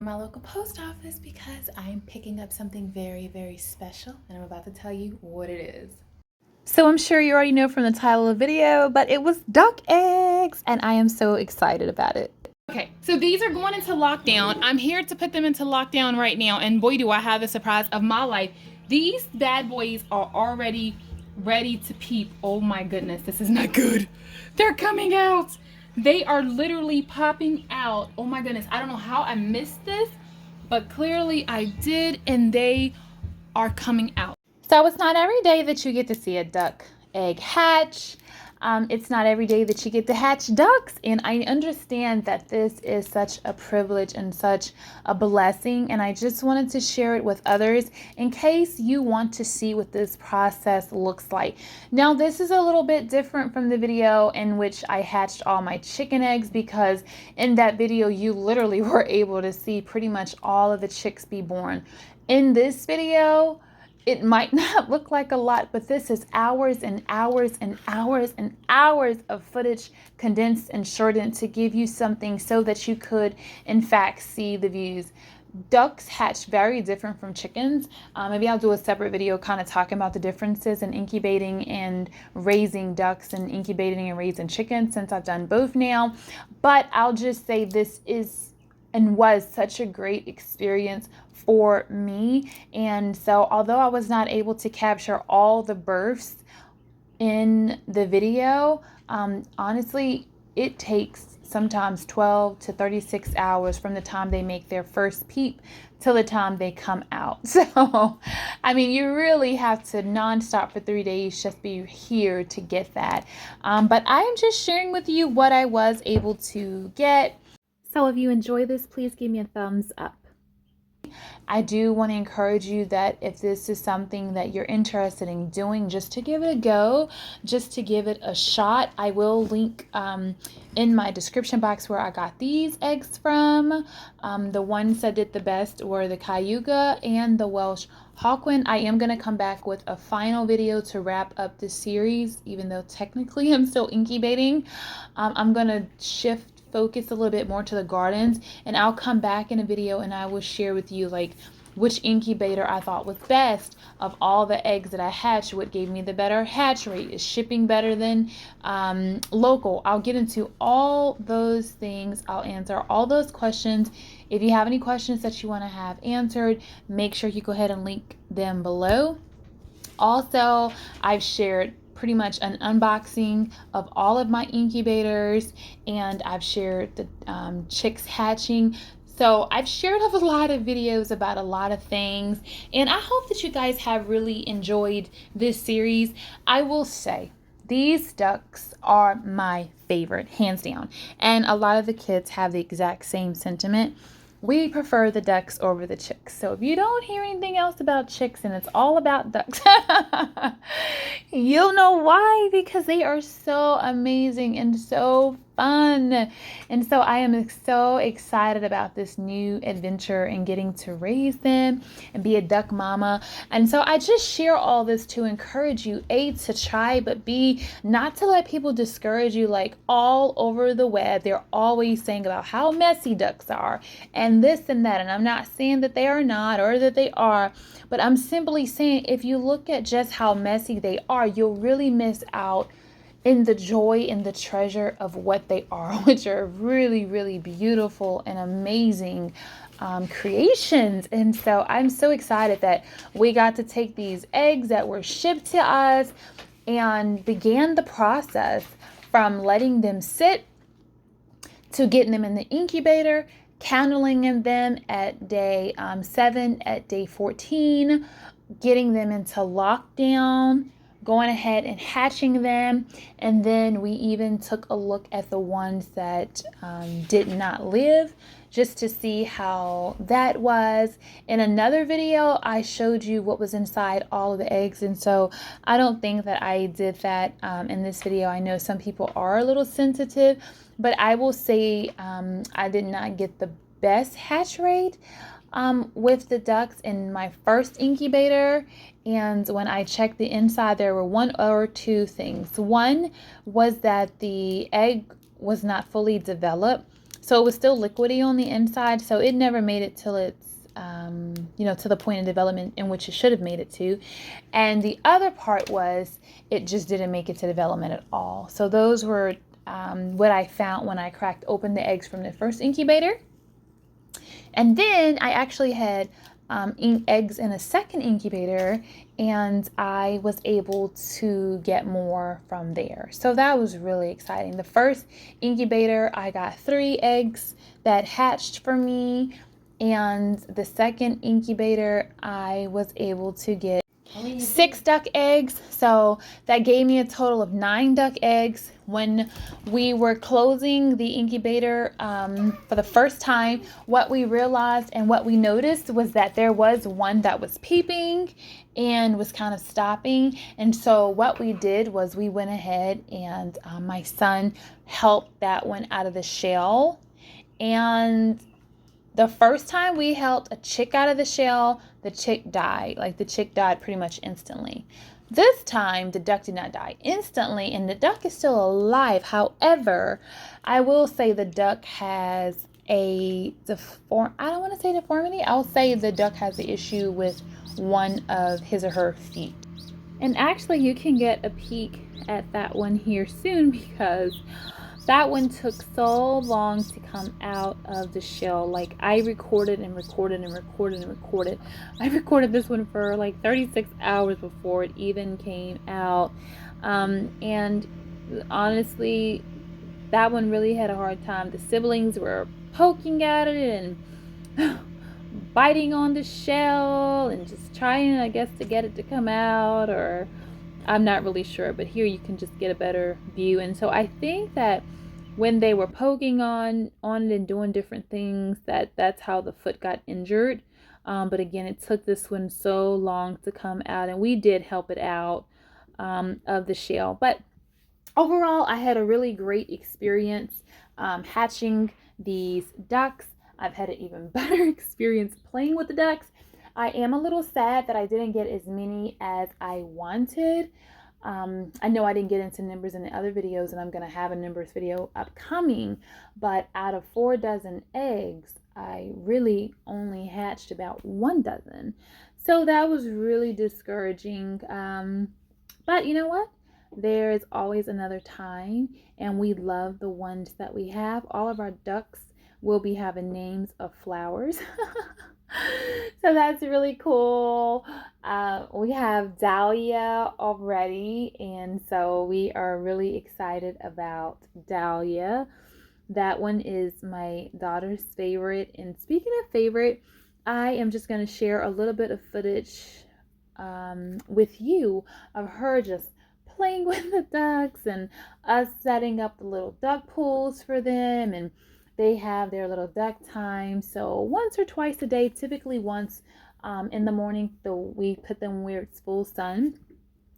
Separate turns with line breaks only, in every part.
My local post office because I'm picking up something very, very special, and I'm about to tell you what it is. So I'm sure you already know from the title of the video, but it was duck eggs, and I am so excited about it. Okay, so these are going into lockdown. I'm here to put them into lockdown right now, and boy, do I have the surprise of my life. These bad boys are already ready to peep. Oh my goodness, this is not good. They're coming out. They are literally popping out. Oh my goodness, I don't know how I missed this, but clearly I did, and they are coming out. So it's not every day that you get to see a duck egg hatch. It's not every day that you get to hatch ducks, and I understand that this is such a privilege and such a blessing, and I just wanted to share it with others in case you want to see what this process looks like. Now, this is a little bit different from the video in which I hatched all my chicken eggs, because in that video you literally were able to see pretty much all of the chicks be born. In this video, it might not look like a lot, but this is hours and hours and hours and hours of footage condensed and shortened to give you something so that you could, in fact, see the views. Ducks hatch very different from chickens. Maybe I'll do a separate video kind of talking about the differences in incubating and raising ducks and incubating and raising chickens, since I've done both now. But I'll just say this is and was such a great experience for me. And so although I was not able to capture all the births in the video, honestly, it takes sometimes 12 to 36 hours from the time they make their first peep till the time they come out. So, I mean, you really have to nonstop for 3 days just be here to get that. But I am just sharing with you what I was able to get. So if you enjoy this, please give me a thumbs up. I do want to encourage you that if this is something that you're interested in doing, just to give it a go, just to give it a shot. I will link in my description box where I got these eggs from. The ones that did the best were the Cayuga and the Welsh Hawkwind. I am going to come back with a final video to wrap up this series, even though technically I'm still incubating. I'm going to shift focus a little bit more to the gardens, and I'll come back in a video and I will share with you like which incubator I thought was best of all the eggs that I hatched, what gave me the better hatch rate, is shipping better than local. I'll get into all those things. I'll answer all those questions. If you have any questions that you want to have answered, make sure you go ahead and link them below. Also, I've shared pretty much an unboxing of all of my incubators, and I've shared the chicks hatching. So I've shared a lot of videos about a lot of things, and I hope that you guys have really enjoyed this series. I will say, these ducks are my favorite, hands down. And a lot of the kids have the exact same sentiment. We prefer the ducks over the chicks. So if you don't hear anything else about chicks and it's all about ducks, you'll know why, because they are so amazing and so fun. And so I am so excited about this new adventure and getting to raise them and be a duck mama. And so I just share all this to encourage you, A, to try, but B, not to let people discourage you. Like all over the web, they're always saying about how messy ducks are and this and that. And I'm not saying that they are not or that they are, but I'm simply saying if you look at just how messy they are, you'll really miss out in the joy and the treasure of what they are, which are really, really beautiful and amazing creations. And so I'm so excited that we got to take these eggs that were shipped to us and began the process from letting them sit to getting them in the incubator, candling them at day 7, at day 14, getting them into lockdown, going ahead and hatching them. And then we even took a look at the ones that did not live, just to see how that was. In another video, I showed you what was inside all of the eggs, and so I don't think that I did that in this video. I know some people are a little sensitive, but I will say I did not get the best hatch rate with the ducks in my first incubator. And when I checked the inside, there were one or two things. One was that the egg was not fully developed. So it was still liquidy on the inside, so it never made it till it's to the point of development in which it should have made it to. And the other part was it just didn't make it to development at all. So those were what I found when I cracked open the eggs from the first incubator. And then I actually had eggs in a second incubator, and I was able to get more from there. So that was really exciting. The first incubator, I got 3 eggs that hatched for me. And the second incubator, I was able to get 6 duck eggs. So that gave me a total of 9 duck eggs. When we were closing the incubator for the first time, what we realized and what we noticed was that there was one that was peeping and was kind of stopping. And so what we did was we went ahead and my son helped that one out of the shell. And the first time we helped a chick out of the shell, the chick died. Like, the chick died pretty much instantly. This time, the duck did not die instantly, and the duck is still alive. However, I will say the duck has I don't want to say deformity. I'll say the duck has the issue with one of his or her feet. And actually, you can get a peek at that one here soon, because that one took so long to come out of the shell. Like, I recorded and recorded and recorded and recorded. I recorded this one for like 36 hours before it even came out. And honestly, that one really had a hard time. The siblings were poking at it and biting on the shell and just trying, I guess, to get it to come out, or I'm not really sure, but here you can just get a better view. And so I think that when they were poking on it and doing different things, that's how the foot got injured. But again, it took this one so long to come out, and we did help it out of the shell. But overall, I had a really great experience hatching these ducks. I've had an even better experience playing with the ducks. I am a little sad that I didn't get as many as I wanted. I know I didn't get into numbers in the other videos, and I'm going to have a numbers video upcoming, but out of 4 dozen eggs, I really only hatched about 1 dozen. So that was really discouraging. But you know what? There is always another time, and we love the ones that we have. All of our ducks will be having names of flowers. So that's really cool. We have Dahlia already, and so we are really excited about Dahlia. That one is my daughter's favorite. And speaking of favorite, I am just going to share a little bit of footage with you of her just playing with the ducks and us setting up the little duck pools for them, and they have their little duck time. So once or twice a day, typically once in the morning, we put them where it's full sun,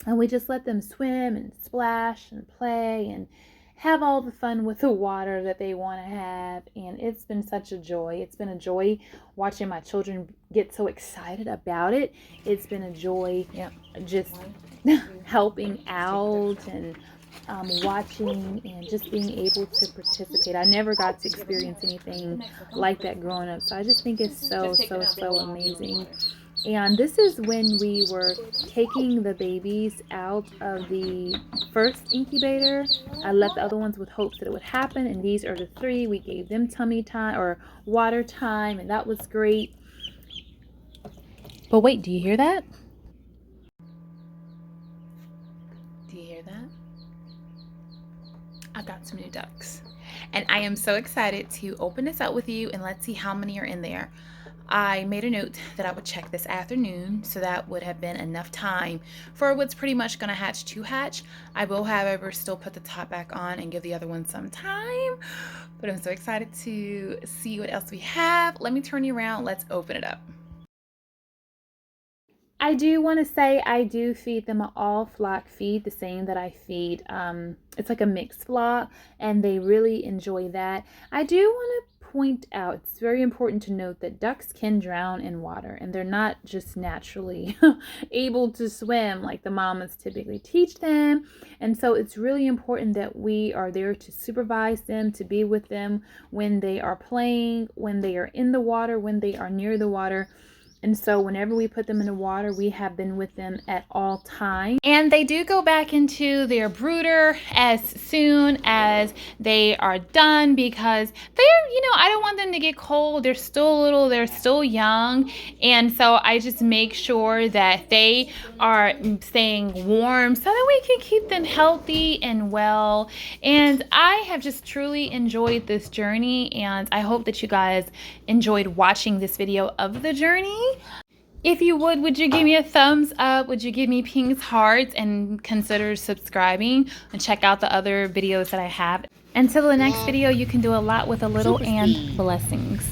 and we just let them swim and splash and play and have all the fun with the water that they want to have. And it's been such a joy. It's been a joy watching my children get so excited about it. It's been a joy just helping out and watching and just being able to participate. I never got to experience anything like that growing up, so I just think it's so amazing. And this is when we were taking the babies out of the first incubator. I left the other ones with hopes that it would happen, and these are the 3. We gave them tummy time or water time, and that was great. But wait, do you hear that? Do you hear that? I've got some new ducks, and I am so excited to open this up with you, and let's see how many are in there. I made a note that I would check this afternoon, so that would have been enough time for what's pretty much going to hatch to hatch. I will, however, still put the top back on and give the other one some time, but I'm so excited to see what else we have. Let me turn you around. Let's open it up. I do want to say I do feed them an all flock feed, the same that I feed. It's like a mixed flock, and they really enjoy that. I do want to point out, it's very important to note that ducks can drown in water, and they're not just naturally able to swim like the mamas typically teach them. And so it's really important that we are there to supervise them, to be with them when they are playing, when they are in the water, when they are near the water. And so whenever we put them in the water, we have been with them at all times. And they do go back into their brooder as soon as they are done, because they're, you know, I don't want them to get cold. They're still little, they're still young. And so I just make sure that they are staying warm so that we can keep them healthy and well. And I have just truly enjoyed this journey, and I hope that you guys enjoyed watching this video of the journey. If you would you give me a thumbs up? Would you give me pink hearts, and consider subscribing and check out the other videos that I have. Until the next video, you can do a lot with a little, and blessings.